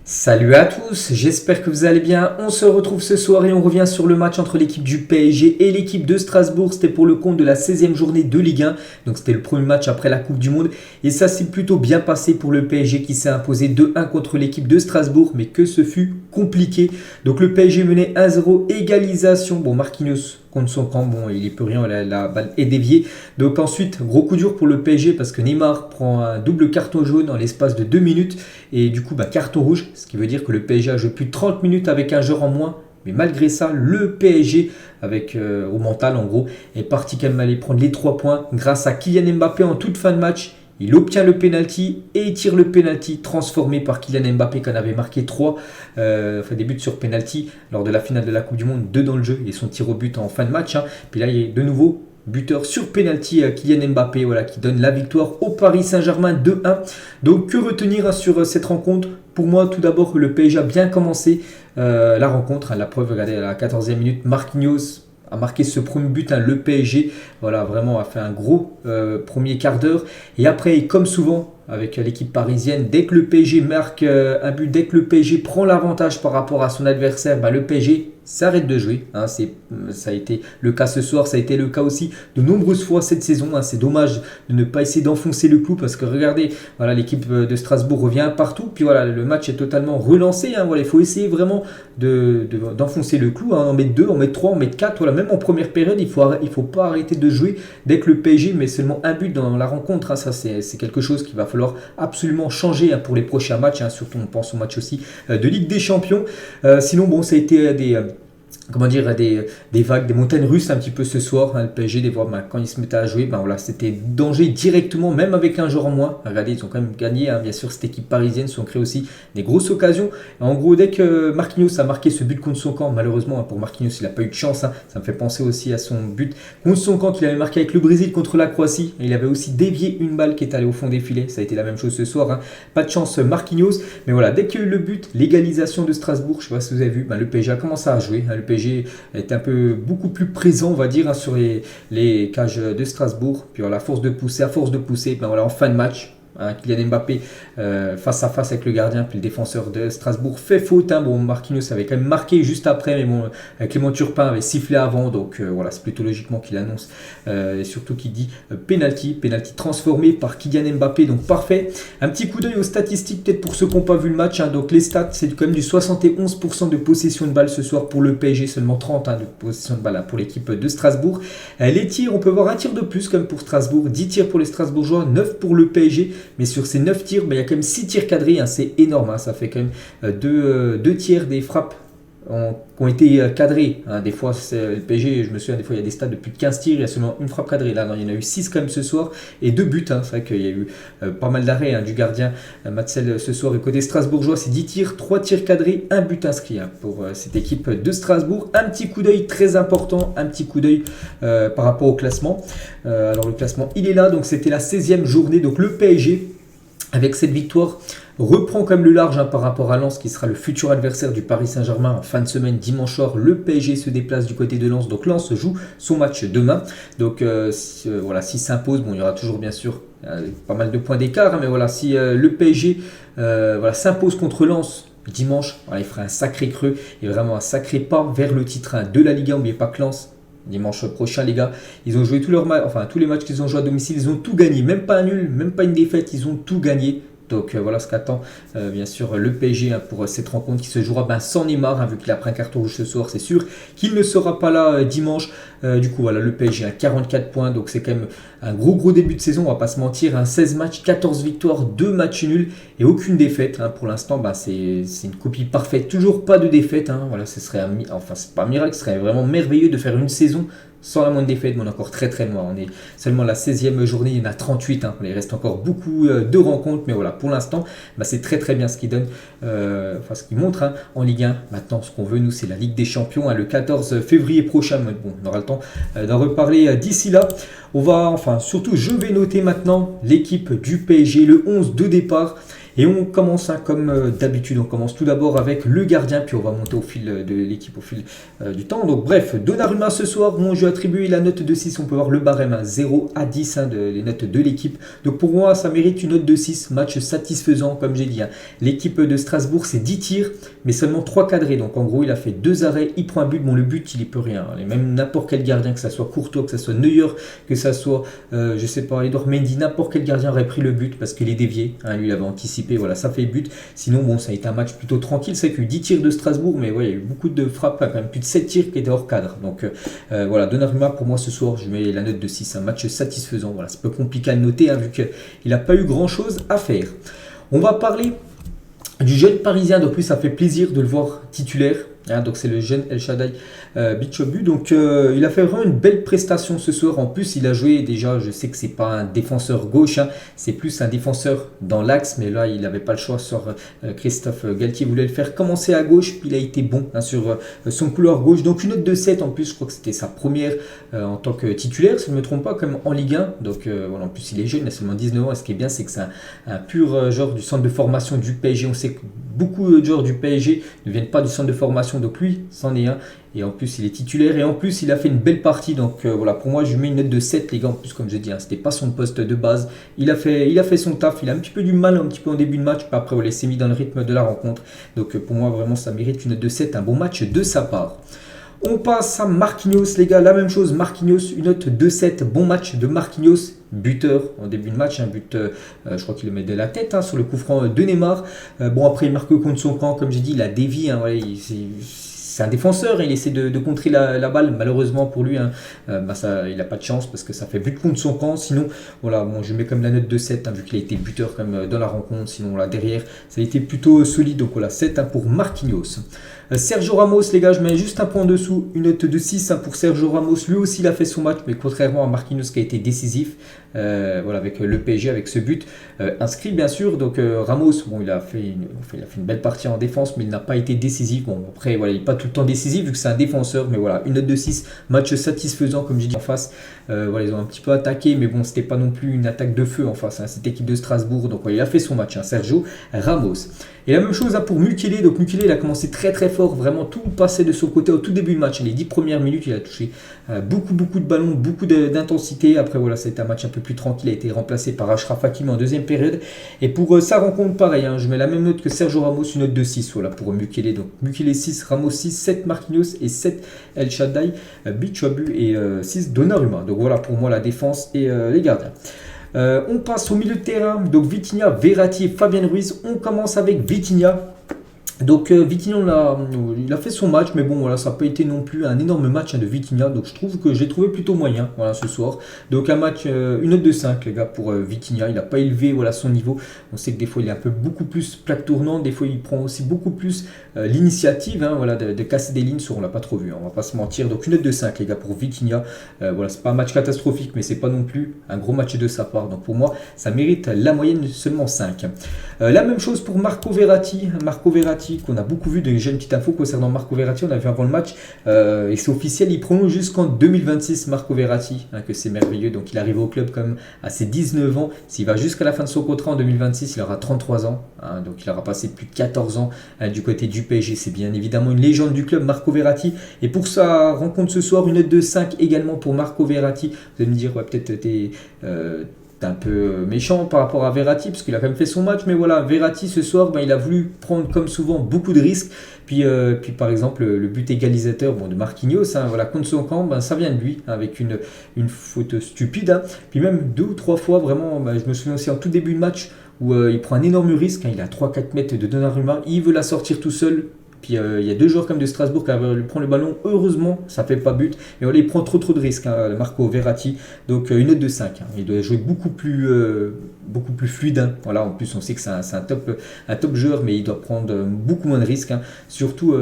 Salut à tous, j'espère que vous allez bien. On se retrouve ce soir et on revient sur le match entre l'équipe du PSG et l'équipe de Strasbourg. C'était pour le compte de la 16e journée de Ligue 1. Donc c'était le premier match après la Coupe du Monde. Et ça s'est plutôt bien passé pour le PSG qui s'est imposé 2-1 contre l'équipe de Strasbourg. Mais que ce fut compliqué. Donc le PSG menait 1-0, égalisation. Bon, Marquinhos contre son camp, bon, il n'y peut rien, la balle est déviée. Donc ensuite, gros coup dur pour le PSG parce que Neymar prend un double carton jaune en l'espace de 2 minutes. Et du coup, carton rouge, ce qui veut dire que le PSG a joué plus de 30 minutes avec un joueur en moins. Mais malgré ça, le PSG, avec au mental en gros, est parti quand même aller prendre les 3 points grâce à Kylian Mbappé en toute fin de match. Il obtient le penalty et il tire le penalty transformé par Kylian Mbappé qui en avait marqué 3, des buts sur penalty lors de la finale de la Coupe du Monde, 2 dans le jeu et son tir au but en fin de match. Puis là, il y a de nouveau buteur sur penalty Kylian Mbappé qui donne la victoire au Paris Saint-Germain 2-1. Donc que retenir sur cette rencontre? Pour moi, tout d'abord, le PSG a bien commencé la rencontre. La preuve, regardez, à la 14e minute, Marquinhos a marqué ce premier but. Le PSG vraiment a fait un gros premier quart d'heure. Et après, comme souvent avec l'équipe parisienne, dès que le PSG marque un but, dès que le PSG prend l'avantage par rapport à son adversaire, le PSG s'arrête de jouer. Ça a été le cas ce soir, ça a été le cas aussi de nombreuses fois cette saison. C'est dommage de ne pas essayer d'enfoncer le clou parce que regardez, l'équipe de Strasbourg revient partout. Puis le match est totalement relancé. Il faut essayer vraiment d'enfoncer le clou, en mettre 2, en mettre 3, en mettre 4. Même en première période, il faut pas arrêter de jouer dès que le PSG met seulement un but dans la rencontre. Ça, c'est quelque chose qu'il va falloir absolument changer pour les prochains matchs. Surtout, on pense au match aussi de Ligue des Champions. Sinon, ça a été des vagues, des montagnes russes un petit peu ce soir. Le PSG, des fois, quand ils se mettaient à jouer, c'était danger directement, même avec un joueur en moins. Regardez, ils ont quand même gagné. Bien sûr, cette équipe parisienne se sont créé aussi des grosses occasions. En gros, dès que Marquinhos a marqué ce but contre son camp, malheureusement pour Marquinhos, il n'a pas eu de chance. Ça me fait penser aussi à son but contre son camp qu'il avait marqué avec le Brésil contre la Croatie. Et il avait aussi dévié une balle qui est allée au fond des filets. Ça a été la même chose ce soir. Pas de chance Marquinhos. Mais dès qu'il y a eu le but, l'égalisation de Strasbourg, je ne sais pas si vous avez vu, le PSG a commencé à jouer. Le PSG est beaucoup plus présent, on va dire, sur les cages de Strasbourg. Puis à force de pousser, en fin de match, Kylian Mbappé face à face avec le gardien, puis le défenseur de Strasbourg fait faute. Marquinhos avait quand même marqué juste après, mais Clément Turpin avait sifflé avant, donc c'est plutôt logiquement qu'il annonce et surtout qu'il dit penalty transformé par Kylian Mbappé, donc parfait. Un petit coup d'œil aux statistiques peut-être pour ceux qui n'ont pas vu le match. Donc les stats, c'est quand même du 71% de possession de balle ce soir pour le PSG, seulement 30 de possession de balle pour l'équipe de Strasbourg. Les tirs, on peut voir un tir de plus comme pour Strasbourg, 10 tirs pour les Strasbourgeois, 9 pour le PSG. Mais sur ces 9 tirs, il y a quand même 6 tirs cadrés, c'est énorme. Ça fait quand même 2 tiers des frappes qui ont été cadrés. Des fois, le PSG, je me souviens, des fois, il y a des stats de plus de 15 tirs, il y a seulement une frappe cadrée. Là, non, il y en a eu 6 quand même ce soir et 2 buts. C'est vrai qu'il y a eu pas mal d'arrêts du gardien Matzel ce soir. Et côté strasbourgeois, c'est 10 tirs, 3 tirs cadrés, 1 but inscrit pour cette équipe de Strasbourg. Un petit coup d'œil très important, par rapport au classement. Alors, le classement, il est là. Donc, c'était la 16e journée. Donc, le PSG, avec cette victoire, reprend quand même le large par rapport à Lens qui sera le futur adversaire du Paris Saint-Germain en fin de semaine. Dimanche soir, le PSG se déplace du côté de Lens. Donc Lens joue son match demain. Donc s'il s'impose, il y aura toujours bien sûr pas mal de points d'écart. Mais si le PSG s'impose contre Lens dimanche, il fera un sacré creux et vraiment un sacré pas vers le titre de la Ligue 1. N'oubliez pas que Lens, dimanche prochain, les gars, ils ont joué tous les matchs qu'ils ont joué à domicile, ils ont tout gagné, même pas un nul, même pas une défaite, ils ont tout gagné. Donc voilà ce qu'attend bien sûr le PSG pour cette rencontre qui se jouera sans Neymar, vu qu'il a pris un carton rouge ce soir, c'est sûr qu'il ne sera pas là dimanche. Du coup le PSG a 44 points, donc c'est quand même un gros début de saison, on va pas se mentir. 16 matchs, 14 victoires, 2 matchs nuls et aucune défaite. Pour l'instant, c'est une copie parfaite, toujours pas de défaite. Ce serait c'est pas un miracle, ce serait vraiment merveilleux de faire une saison sans la moindre défaite, mais on est encore très loin. On est seulement à la 16e journée, il y en a 38. Il reste encore beaucoup de rencontres, mais pour l'instant, c'est très bien ce qu'il donne, ce qu'il montre en Ligue 1. Maintenant, ce qu'on veut, nous, c'est la Ligue des Champions, le 14 février prochain. Mais on aura le temps d'en reparler d'ici là. Surtout, je vais noter maintenant l'équipe du PSG, le 11 de départ. Et on commence comme d'habitude, on commence tout d'abord avec le gardien, puis on va monter au fil de l'équipe au fil du temps. Donc bref, Donnarumma ce soir, moi je lui attribue la note de 6, on peut voir le barème 0 à 10, les notes de l'équipe. Donc pour moi ça mérite une note de 6, match satisfaisant comme j'ai dit. L'équipe de Strasbourg c'est 10 tirs, mais seulement 3 cadrés. Donc en gros il a fait 2 arrêts, il prend un but, bon le but il y peut rien. Et même n'importe quel gardien, que ça soit Courtois, que ça soit Neuer, que ça soit, je sais pas, Edouard Mendy, n'importe quel gardien aurait pris le but parce qu'il est dévié. Lui il avait anticipé, voilà, ça fait but. Sinon bon ça a été un match plutôt tranquille, c'est qu'il y a eu 10 tirs de Strasbourg, mais ouais, il y a eu beaucoup de frappes, quand même plus de 7 tirs qui étaient hors cadre. Donc voilà, Donnarumma pour moi ce soir je mets la note de 6, un match satisfaisant. Voilà, c'est peu compliqué à noter vu qu'il n'a pas eu grand chose à faire. On va parler du jeune parisien, donc plus ça fait plaisir de le voir titulaire. Donc c'est le jeune El Shaddai Bichobu. Donc il a fait vraiment une belle prestation ce soir. En plus il a joué déjà, je sais que c'est pas un défenseur gauche, c'est plus un défenseur dans l'axe, mais là il n'avait pas le choix sur Christophe Galtier voulait le faire commencer à gauche, puis il a été bon sur son couloir gauche. Donc une note de 7 en plus, je crois que c'était sa première en tant que titulaire, si je ne me trompe pas, comme en Ligue 1. Donc voilà, en plus il est jeune, il a seulement 19 ans, et ce qui est bien c'est que c'est un pur genre du centre de formation du PSG. On sait que beaucoup de joueurs du PSG ne viennent pas du centre de formation, donc lui c'en est un. Et en plus, il est titulaire et en plus, il a fait une belle partie. Donc voilà, pour moi, je lui mets une note de 7, les gars. En plus, comme je dis, c'était pas son poste de base. Il a fait son taf. Il a un petit peu du mal, un petit peu en début de match. Puis après, il s'est mis dans le rythme de la rencontre. Donc pour moi, vraiment, ça mérite une note de 7. Un bon match de sa part. On passe à Marquinhos, les gars. La même chose, Marquinhos, une note de 7. Bon match de Marquinhos. Buteur en début de match, un but, je crois qu'il le met de la tête sur le coup franc de Neymar. Bon, après, il marque contre son camp. Comme j'ai dit, il a dévié. C'est un défenseur, il essaie de contrer la balle. Malheureusement pour lui, il n'a pas de chance parce que ça fait but contre son camp. Sinon, voilà, bon, je mets comme la note de 7, vu qu'il a été buteur comme dans la rencontre. Sinon, là, derrière, ça a été plutôt solide. Donc voilà, 7 pour Marquinhos. Sergio Ramos, les gars, je mets juste un point en dessous, une note de 6 pour Sergio Ramos. Lui aussi, il a fait son match, mais contrairement à Marquinhos qui a été décisif, voilà, avec le PSG, avec ce but inscrit, bien sûr. Donc Ramos, bon, il a fait une belle partie en défense, mais il n'a pas été décisif. Bon, après, voilà, il n'est pas tout le temps décisif vu que c'est un défenseur, mais voilà, une note de 6, match satisfaisant, comme j'ai dit en face. Voilà, ils ont un petit peu attaqué, mais bon, c'était pas non plus une attaque de feu en face, cette équipe de Strasbourg. Donc il a fait son match, Sergio Ramos. Et la même chose pour Mukiele. Donc Mukiele, il a commencé très très fort, vraiment tout passait de son côté au tout début du match. Les 10 premières minutes, il a touché beaucoup de ballons, beaucoup d'intensité. Après voilà, c'était un match un peu plus tranquille, il a été remplacé par Achraf Hakimi en deuxième période. Et pour sa rencontre, pareil, je mets la même note que Sergio Ramos, une note de 6 voilà, pour Mukiele. Donc Mukiele 6, Ramos 6, 7 Marquinhos et 7 El Shaddai Bichobu et 6 Donnarumma. Donc voilà pour moi la défense et les gardiens. On passe au milieu de terrain, donc Vitinha, Verratti et Fabien Ruiz. On commence avec Vitinha. Donc Vitinha, il a fait son match, mais bon voilà, ça n'a pas été non plus un énorme match de Vitinha, donc je trouve que j'ai trouvé plutôt moyen voilà, ce soir. Donc un match, une note de 5 les gars pour Vitinha, il n'a pas élevé voilà, son niveau. On sait que des fois il est un peu beaucoup plus plaque tournante, des fois il prend aussi beaucoup plus l'initiative voilà, de casser des lignes, on l'a pas trop vu, on va pas se mentir. Donc une note de 5 les gars pour Vitinha, voilà, c'est pas un match catastrophique, mais c'est pas non plus un gros match de sa part. Donc pour moi ça mérite la moyenne seulement 5. La même chose pour Marco Verratti, qu'on a beaucoup vu. J'ai une petite info concernant Marco Verratti, on a vu avant le match, et c'est officiel, il prolonge jusqu'en 2026 Marco Verratti, que c'est merveilleux. Donc il arrive au club comme à ses 19 ans, s'il va jusqu'à la fin de son contrat en 2026, il aura 33 ans, donc il aura passé plus de 14 ans du côté du PSG. C'est bien évidemment une légende du club, Marco Verratti, et pour sa rencontre ce soir, une note de 5 également pour Marco Verratti. Vous allez me dire, ouais, peut-être t'es un peu méchant par rapport à Verratti parce qu'il a quand même fait son match, mais voilà, Verratti ce soir il a voulu prendre comme souvent beaucoup de risques, puis par exemple le but égalisateur de Marquinhos voilà, contre son camp, ça vient de lui avec une faute stupide, puis même 2 ou 3 fois vraiment, je me souviens aussi en tout début de match où il prend un énorme risque, il a 3-4 mètres de Donnarumma, il veut la sortir tout seul. Puis il y a 2 joueurs comme de Strasbourg qui prend le ballon. Heureusement, ça ne fait pas but. Mais voilà, il prend trop de risques, Marco Verratti. Donc une note de 5. Il doit jouer beaucoup plus fluide. Voilà, en plus, on sait que c'est un top joueur, mais il doit prendre beaucoup moins de risques. Surtout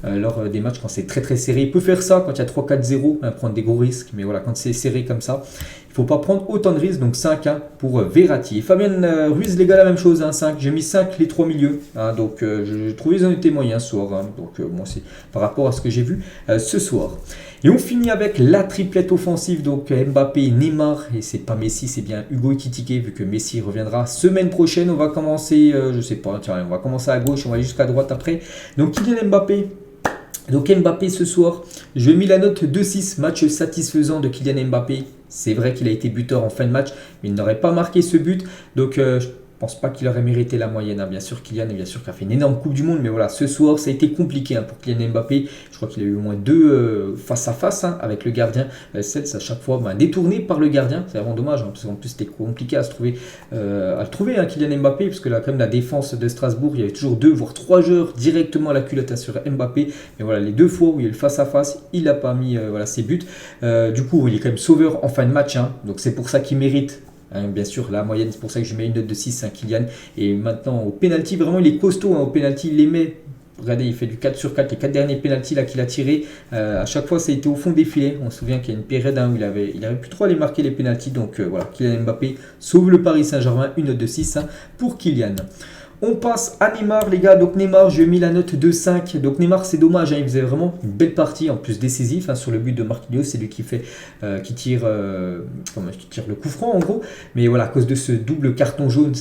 lors des matchs quand c'est très très serré. Il peut faire ça quand il y a 3-4-0, prendre des gros risques. Mais voilà, quand c'est serré comme ça, il il ne faut pas prendre autant de risques. Donc 5 hein, pour Verratti. Et Fabien Ruiz, les gars, la même chose, hein, 5. J'ai mis 5 les 3 milieux. Hein, donc j'ai trouvé les honnêtetés moyens ce soir. Hein, donc moi c'est par rapport à ce que j'ai vu ce soir. Et on finit avec la triplette offensive, donc Mbappé, Neymar, et c'est pas Messi, c'est bien Hugo Ekitike, vu que Messi reviendra semaine prochaine. On va commencer, je sais pas, tiens, on va commencer à gauche, on va aller jusqu'à droite après. Donc Kylian Mbappé. Donc Mbappé ce soir, je lui ai mis la note 2-6, match satisfaisant de Kylian Mbappé. C'est vrai qu'il a été buteur en fin de match, mais il n'aurait pas marqué ce but. Donc je pense pas qu'il aurait mérité la moyenne. Hein. Bien sûr, Kylian, bien sûr, qui a fait une énorme Coupe du Monde. Mais voilà, ce soir, ça a été compliqué hein, pour Kylian Mbappé. Je crois qu'il a eu au moins 2 face à face hein, avec le gardien. Celle, à chaque fois détourné par le gardien. C'est vraiment dommage. Hein, parce qu'en plus, c'était compliqué à le trouver, hein, Kylian Mbappé. Parce que là, quand même, la défense de Strasbourg, il y avait toujours 2 voire 3 joueurs directement à la culotte hein, sur Mbappé. Mais voilà, les 2 fois où il y a eu le face à face, il n'a pas mis voilà, ses buts. Du coup, il est quand même sauveur en fin de match. Hein, donc c'est pour ça qu'il mérite. Bien sûr, la moyenne, c'est pour ça que je mets une note de 6, hein, Kylian. Et maintenant, au penalty, vraiment, il est costaud. Hein, au penalty, il les met. Regardez, il fait du 4 sur 4. Les 4 derniers penalty qu'il a tirés, à chaque fois, ça a été au fond des filets. On se souvient qu'il y a une période hein, où il avait plus trop aller marquer les penalty. Donc voilà, Kylian Mbappé sauve le Paris Saint-Germain. Une note de 6 hein, pour Kylian. On passe à Neymar, les gars. Donc Neymar, je lui ai mis la note de 5. Donc Neymar, c'est dommage. Hein, il faisait vraiment une belle partie, en plus décisif hein, sur le but de Marquinhos. C'est lui qui tire le coup franc, en gros. Mais voilà, à cause de ce double carton jaune,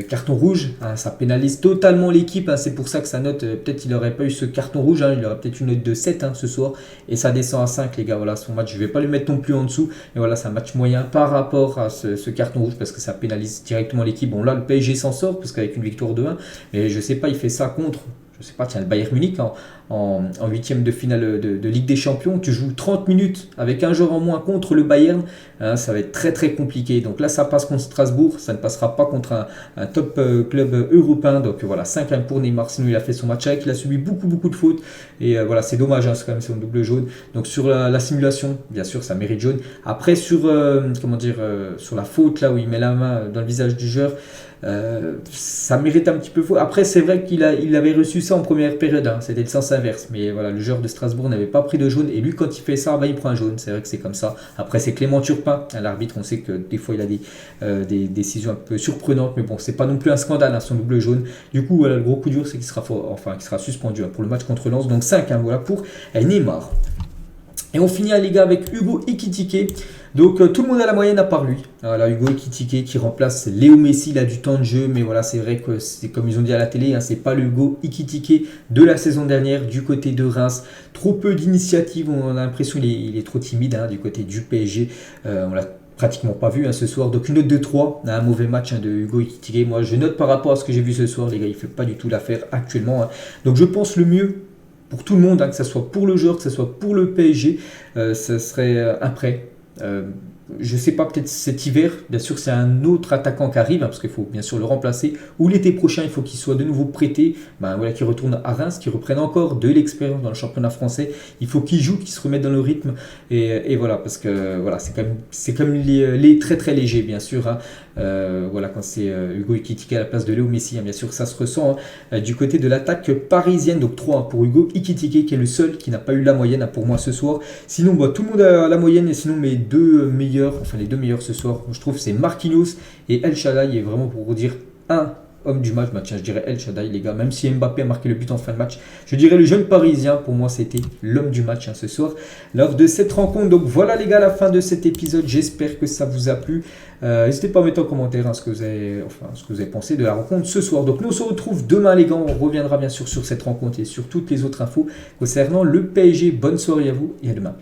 carton rouge, hein, ça pénalise totalement l'équipe. Hein, c'est pour ça que sa note, peut-être il n'aurait pas eu ce carton rouge. Hein, il aurait peut-être une note de 7 hein, ce soir. Et ça descend à 5, les gars. Voilà, son match, je ne vais pas le mettre non plus en dessous. Mais voilà, c'est un match moyen par rapport à ce carton rouge parce que ça pénalise directement l'équipe. Bon, là, le PSG s'en sort parce qu'avec une victoire de 1. Mais je sais pas, il fait ça contre, je sais pas, tiens, le Bayern Munich en huitième de finale de Ligue des Champions. Tu joues 30 minutes avec un joueur en moins contre le Bayern, hein, ça va être très très compliqué. Donc là, ça passe contre Strasbourg, ça ne passera pas contre un top club européen. Donc voilà, 5-1 pour Neymar, sinon il a fait son match avec, il a subi beaucoup de fautes. Et voilà, c'est dommage, hein, c'est quand même son double jaune. Donc sur la simulation, bien sûr, ça mérite jaune. Après, sur la faute, là où il met la main dans le visage du joueur, ça mérite un petit peu faux. Après, c'est vrai qu'il avait reçu ça en première période, hein. C'était le sens inverse. Mais voilà, le joueur de Strasbourg n'avait pas pris de jaune. Et lui, quand il fait ça, il prend un jaune. C'est vrai que c'est comme ça. Après, c'est Clément Turpin, hein, l'arbitre. On sait que des fois, il a des décisions un peu surprenantes. Mais bon, c'est pas non plus un scandale, hein, son double jaune. Du coup, voilà, le gros coup dur, c'est qu'il sera suspendu hein, pour le match contre Lens. Donc 5, hein, voilà pour Neymar. Et on finit les gars avec Hugo Ekitike. Donc tout le monde a la moyenne à part lui. Voilà, Hugo Ekitike qui remplace Léo Messi, il a du temps de jeu, mais voilà, c'est vrai que c'est comme ils ont dit à la télé, hein, c'est pas le Hugo Ekitike de la saison dernière du côté de Reims. Trop peu d'initiatives, on a l'impression qu'il est trop timide hein, du côté du PSG. On l'a pratiquement pas vu hein, ce soir. Donc une note de 3, un mauvais match hein, de Hugo Ekitike. Moi je note par rapport à ce que j'ai vu ce soir, les gars, il fait pas du tout l'affaire actuellement. Hein. Donc je pense le mieux pour tout le monde, hein, que ce soit pour le joueur, que ce soit pour le PSG, ça serait un prêt. Je sais pas, peut-être cet hiver, bien sûr c'est un autre attaquant qui arrive, hein, parce qu'il faut bien sûr le remplacer, ou l'été prochain il faut qu'il soit de nouveau prêté, voilà, qu'il retourne à Reims, qu'il reprenne encore de l'expérience dans le championnat français, il faut qu'il joue, qu'il se remette dans le rythme, et voilà, parce que voilà, c'est comme les très très léger bien sûr, hein. Voilà, quand c'est Hugo Ekitike à la place de Léo Messi, hein, bien sûr ça se ressent hein, du côté de l'attaque parisienne. Donc 3 hein, pour Hugo Ekitike qui est le seul qui n'a pas eu la moyenne hein, pour moi ce soir. Sinon tout le monde a la moyenne, et sinon mes deux meilleurs, enfin les deux meilleurs ce soir, je trouve c'est Marquinhos et El Shaddai. Et vraiment pour vous dire un homme du match, tiens, je dirais El Shaddai les gars, même si Mbappé a marqué le but en fin de match, je dirais le jeune parisien, pour moi c'était l'homme du match hein, ce soir lors de cette rencontre. Donc voilà les gars, la fin de cet épisode, j'espère que ça vous a plu. N'hésitez pas à mettre en commentaire hein, ce que vous avez pensé de la rencontre ce soir. Donc nous on se retrouve demain les gars, on reviendra bien sûr sur cette rencontre et sur toutes les autres infos concernant le PSG. Bonne soirée à vous et à demain.